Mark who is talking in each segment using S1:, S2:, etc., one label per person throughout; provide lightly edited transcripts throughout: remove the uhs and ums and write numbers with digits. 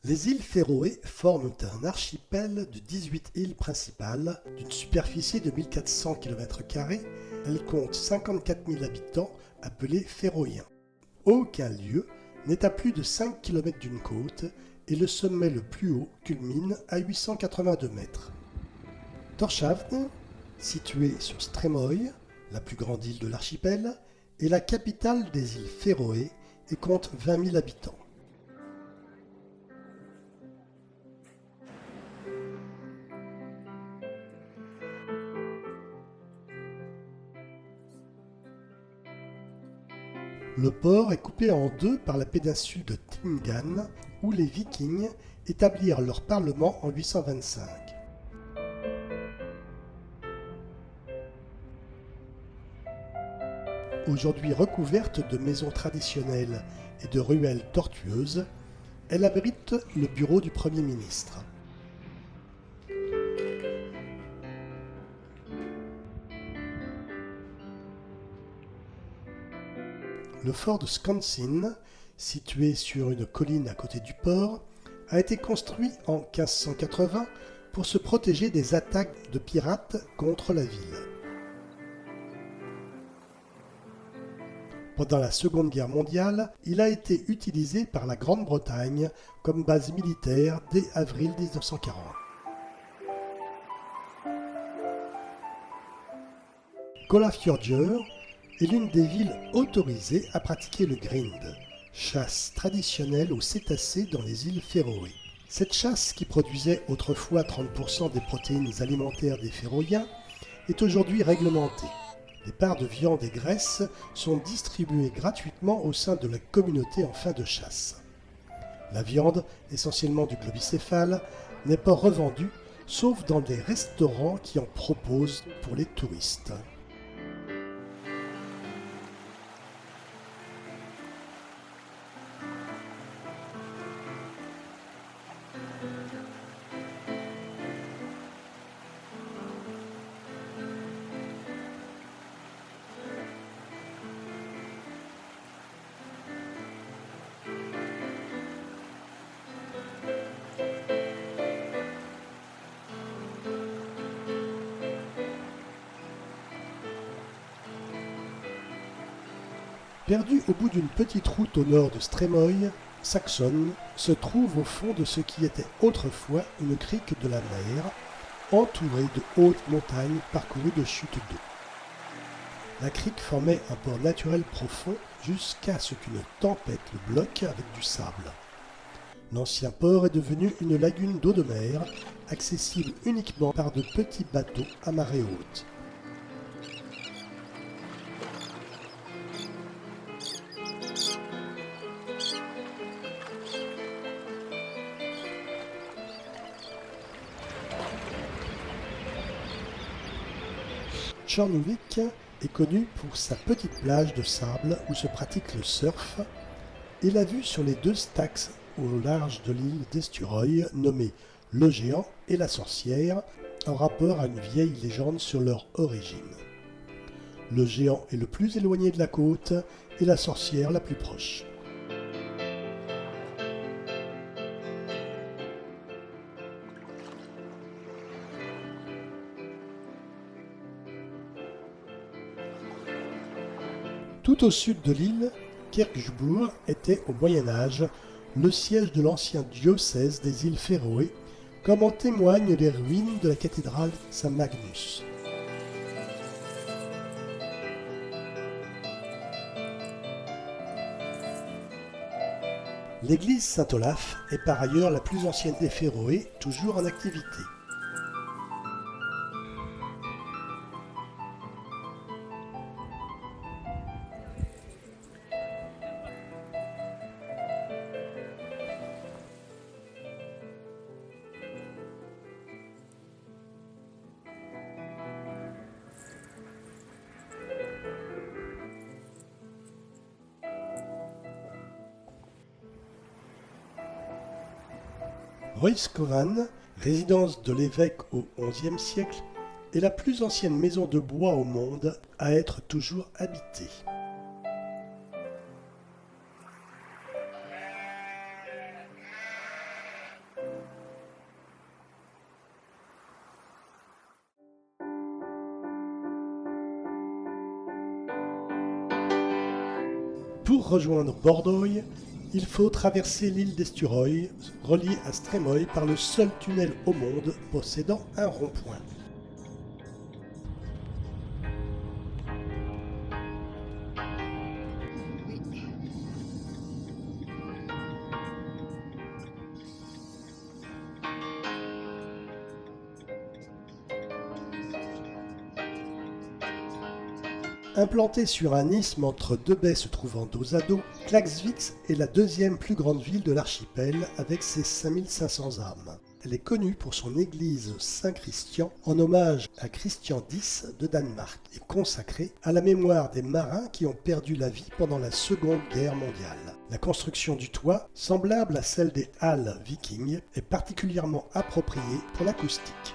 S1: Les îles Féroé forment un archipel de 18 îles principales d'une superficie de 1400 km². Elles comptent 54 000 habitants appelés Féroïens. Aucun lieu n'est à plus de 5 km d'une côte et le sommet le plus haut culmine à 882 mètres. Tórshavn, située sur Streymoy, la plus grande île de l'archipel, est la capitale des îles Féroé et compte 20 000 habitants. Le port est coupé en deux par la péninsule de Tingan, où les Vikings établirent leur parlement en 825. Aujourd'hui recouverte de maisons traditionnelles et de ruelles tortueuses, elle abrite le bureau du Premier ministre. Le fort de Skansin, situé sur une colline à côté du port, a été construit en 1580 pour se protéger des attaques de pirates contre la ville. Pendant la Seconde Guerre mondiale, il a été utilisé par la Grande-Bretagne comme base militaire dès avril 1940. Kollafjörður est l'une des villes autorisées à pratiquer le grind, chasse traditionnelle aux cétacés dans les îles Féroé. Cette chasse, qui produisait autrefois 30% des protéines alimentaires des Féroïens, est aujourd'hui réglementée. Les parts de viande et graisse sont distribuées gratuitement au sein de la communauté en fin de chasse. La viande, essentiellement du globicéphale, n'est pas revendue, sauf dans des restaurants qui en proposent pour les touristes. Perdu au bout d'une petite route au nord de Streymoy, Saxon se trouve au fond de ce qui était autrefois une crique de la mer, entourée de hautes montagnes parcourues de chutes d'eau. La crique formait un port naturel profond jusqu'à ce qu'une tempête le bloque avec du sable. L'ancien port est devenu une lagune d'eau de mer, accessible uniquement par de petits bateaux à marée haute. Tjornuvik est connu pour sa petite plage de sable où se pratique le surf et la vue sur les deux stacks au large de l'île d'Esturoy nommée Le Géant et la Sorcière, en rapport à une vieille légende sur leur origine. Le Géant est le plus éloigné de la côte et la Sorcière la plus proche. Tout au sud de l'île, Kirkjubur était au Moyen Âge le siège de l'ancien diocèse des îles Féroé, comme en témoignent les ruines de la cathédrale Saint-Magnus. L'église Saint-Olaf est par ailleurs la plus ancienne des Féroé, toujours en activité. Røyskovan, résidence de l'évêque au XIe siècle, est la plus ancienne maison de bois au monde à être toujours habitée. Pour rejoindre Bordeaux, il faut traverser l'île d'Esturoy, reliée à Strémoy par le seul tunnel au monde possédant un rond-point. Implanté sur un isthme entre deux baies se trouvant dos à dos, Klaksvík est la deuxième plus grande ville de l'archipel avec ses 5500 âmes. Elle est connue pour son église Saint-Christian en hommage à Christian X de Danemark et consacrée à la mémoire des marins qui ont perdu la vie pendant la Seconde Guerre mondiale. La construction du toit, semblable à celle des halles vikings, est particulièrement appropriée pour l'acoustique.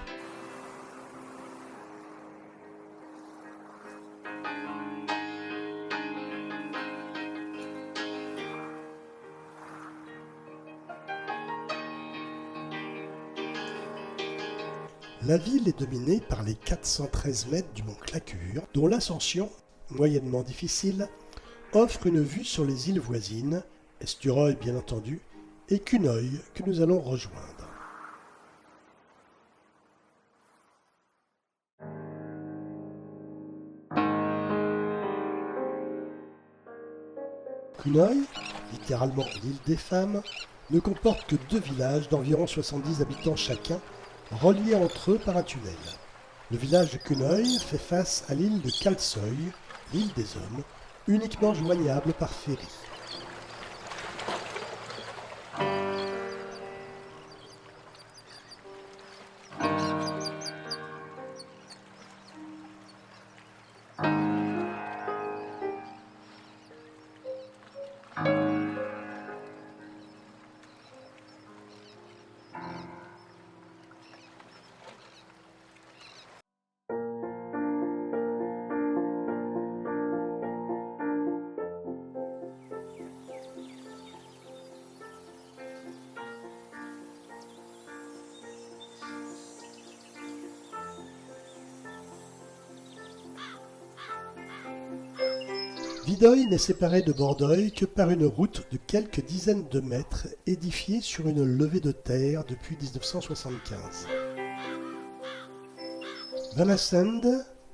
S1: La ville est dominée par les 413 mètres du mont Klakkur, dont l'ascension, moyennement difficile, offre une vue sur les îles voisines, Eysturoy bien entendu, et Kunoy que nous allons rejoindre. Kunoy, littéralement l'île des femmes, ne comporte que 2 villages d'environ 70 habitants chacun, reliés entre eux par un tunnel. Le village de Kunoy fait face à l'île de Kalsoy, l'île des hommes, uniquement joignable par ferry. Vidoy n'est séparé de Bordeaux que par une route de quelques dizaines de mètres édifiée sur une levée de terre depuis 1975. Vallasand,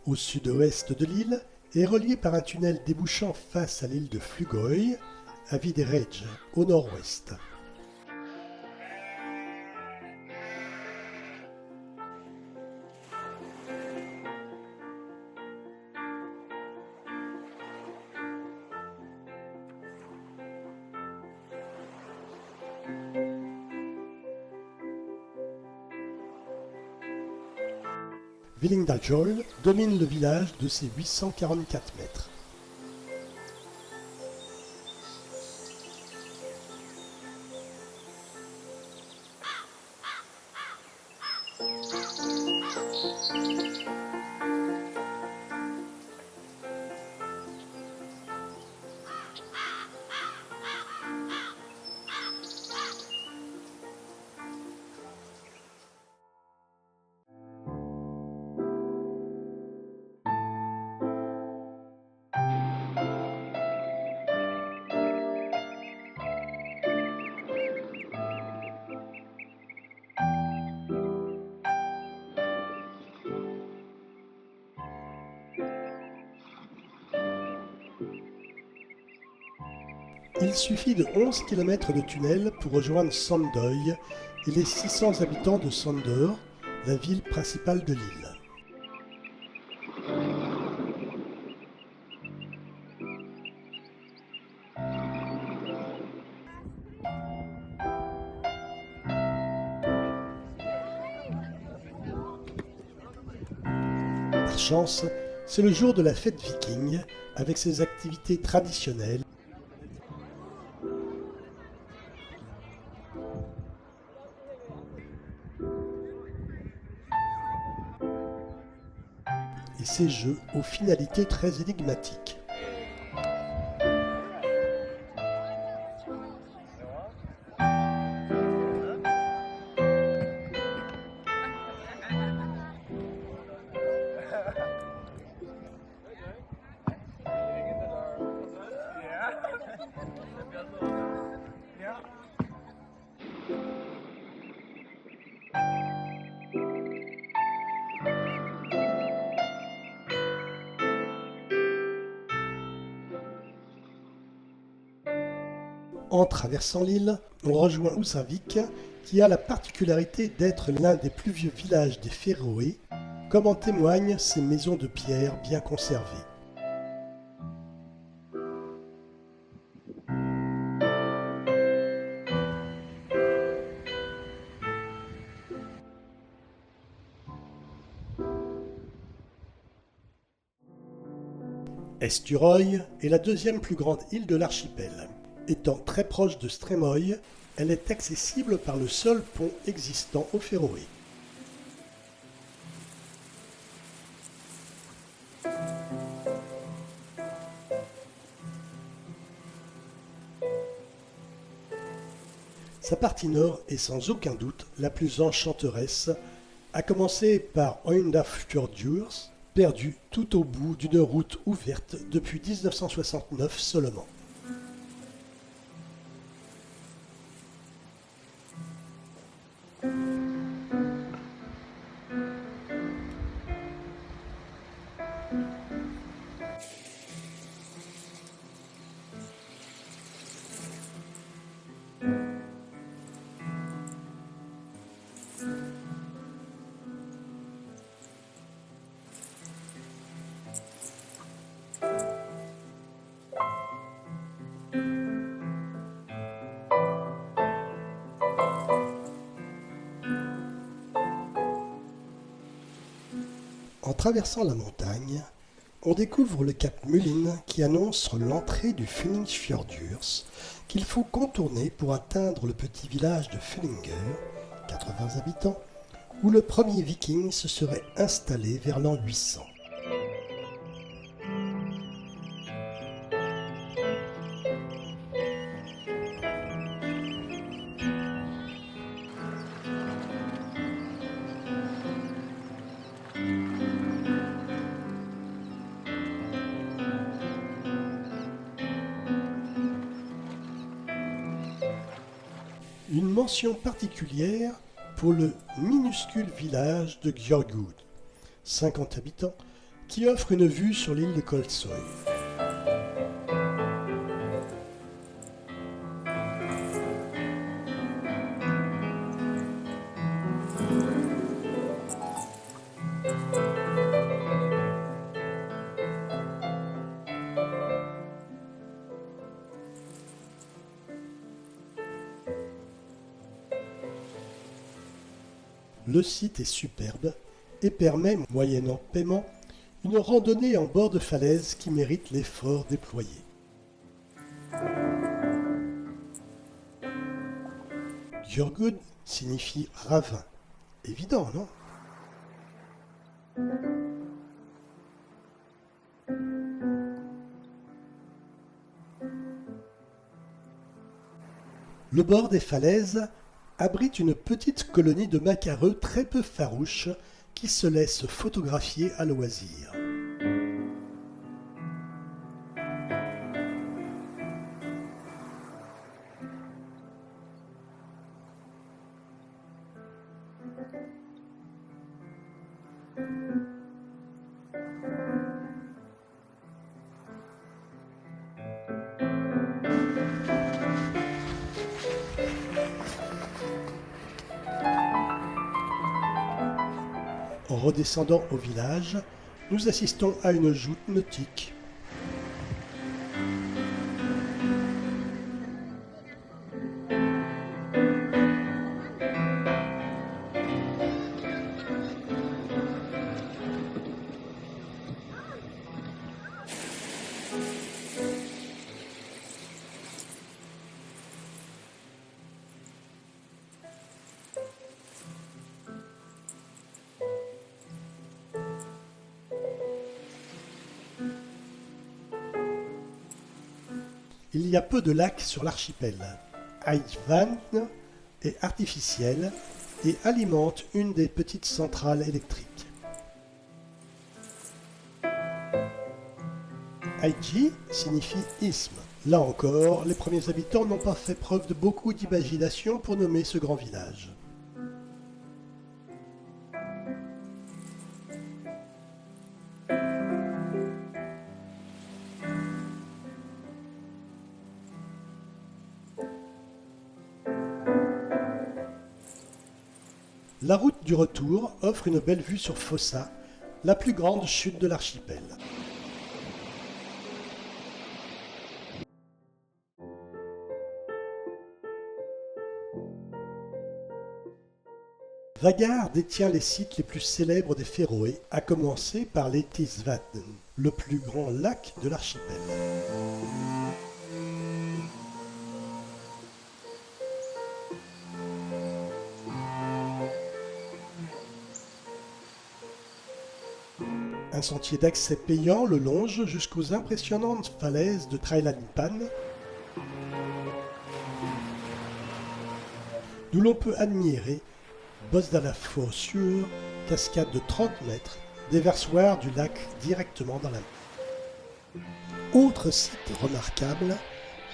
S1: au sud-ouest de l'île, est relié par un tunnel débouchant face à l'île de Flugøy, à Videreid, au nord-ouest. Villingdalsjöl domine le village de ses 844 mètres. Il suffit de 11 km de tunnel pour rejoindre Sandoy et les 600 habitants de Sandør, la ville principale de l'île. Par chance, c'est le jour de la fête viking, avec ses activités traditionnelles. Et ces jeux aux finalités très énigmatiques. En traversant l'île, on rejoint Húsavík, qui a la particularité d'être l'un des plus vieux villages des Féroé, comme en témoignent ces maisons de pierre bien conservées. Eysturoy est la deuxième plus grande île de l'archipel. Étant très proche de Streymoy, elle est accessible par le seul pont existant aux Féroé. Sa partie nord est sans aucun doute la plus enchanteresse, à commencer par Oyndarfjörður, perdu tout au bout d'une route ouverte depuis 1969 seulement. En traversant la montagne, on découvre le cap Mullin qui annonce l'entrée du Fyllingsfjörður qu'il faut contourner pour atteindre le petit village de Fyllinger, 80 habitants, où le premier viking se serait installé vers l'an 800. Une mention particulière pour le minuscule village de Gjörgud, 50 habitants, qui offre une vue sur l'île de Kolsøy. Le site est superbe et permet, moyennant paiement, une randonnée en bord de falaise qui mérite l'effort déployé. Gjörgud signifie ravin. Évident, non? Le bord des falaises abrite une petite colonie de macareux très peu farouches qui se laissent photographier à loisir. En redescendant au village, nous assistons à une joute nautique. Il y a peu de lacs sur l'archipel. Eidvann est artificiel et alimente une des petites centrales électriques. Eidji signifie isthme. Là encore, les premiers habitants n'ont pas fait preuve de beaucoup d'imagination pour nommer ce grand village. La route du retour offre une belle vue sur Fossa, la plus grande chute de l'archipel. Vagar détient les sites les plus célèbres des Féroé, à commencer par l'Etisvatn, le plus grand lac de l'archipel. Un sentier d'accès payant le longe jusqu'aux impressionnantes falaises de Trailanpan, d'où l'on peut admirer Bosdalafosur, cascade de 30 mètres, déversoir du lac directement dans la mer. Autre site remarquable,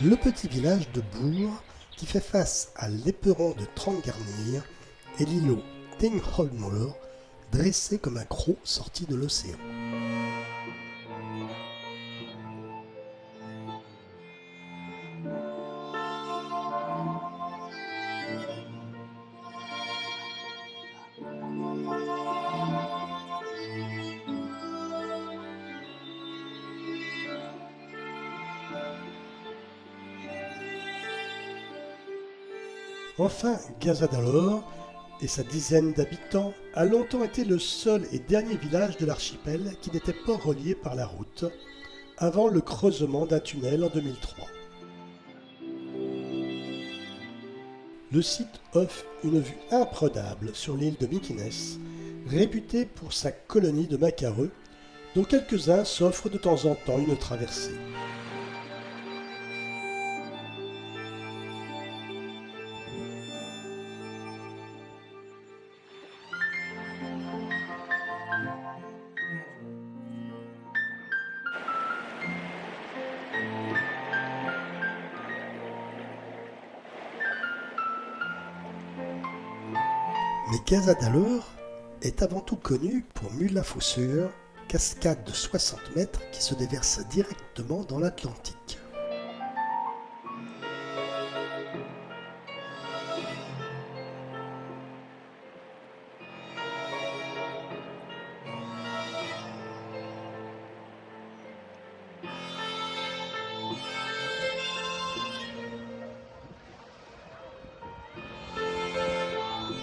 S1: le petit village de Bourg qui fait face à l'éperon de Trangarnir et l'îlot Tingholmur, dressé comme un croc sorti de l'océan. Enfin, Gazadalor et sa dizaine d'habitants a longtemps été le seul et dernier village de l'archipel qui n'était pas relié par la route, avant le creusement d'un tunnel en 2003. Le site offre une vue imprenable sur l'île de Mykines, réputée pour sa colonie de macareux, dont quelques-uns s'offrent de temps en temps une traversée. Mais Gazadalor est avant tout connu pour Mullafosur, cascade de 60 mètres qui se déverse directement dans l'Atlantique.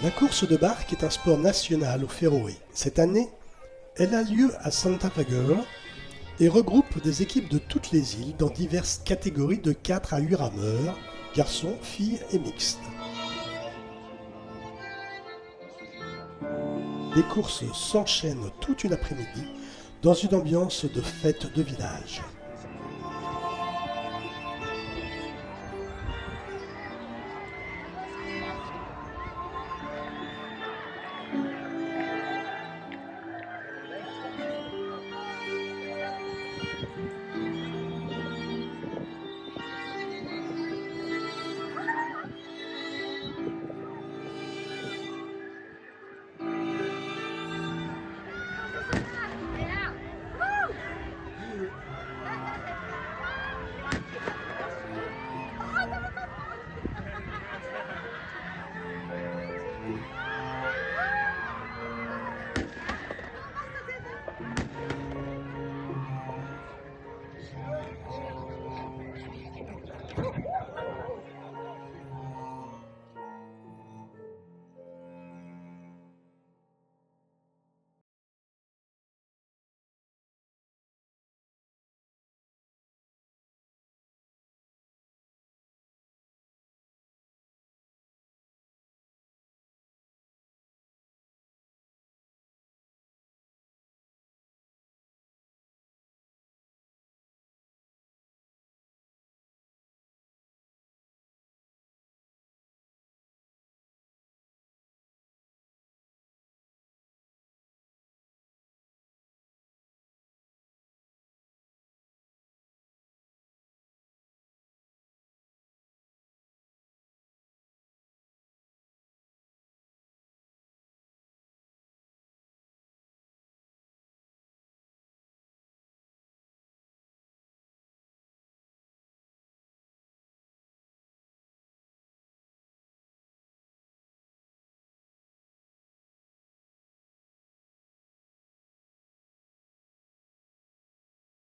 S1: La course de barque est un sport national aux Féroé. Cette année, elle a lieu à Santa Fager et regroupe des équipes de toutes les îles dans diverses catégories de 4 à 8 rameurs, garçons, filles et mixtes. Les courses s'enchaînent toute une après-midi dans une ambiance de fête de village.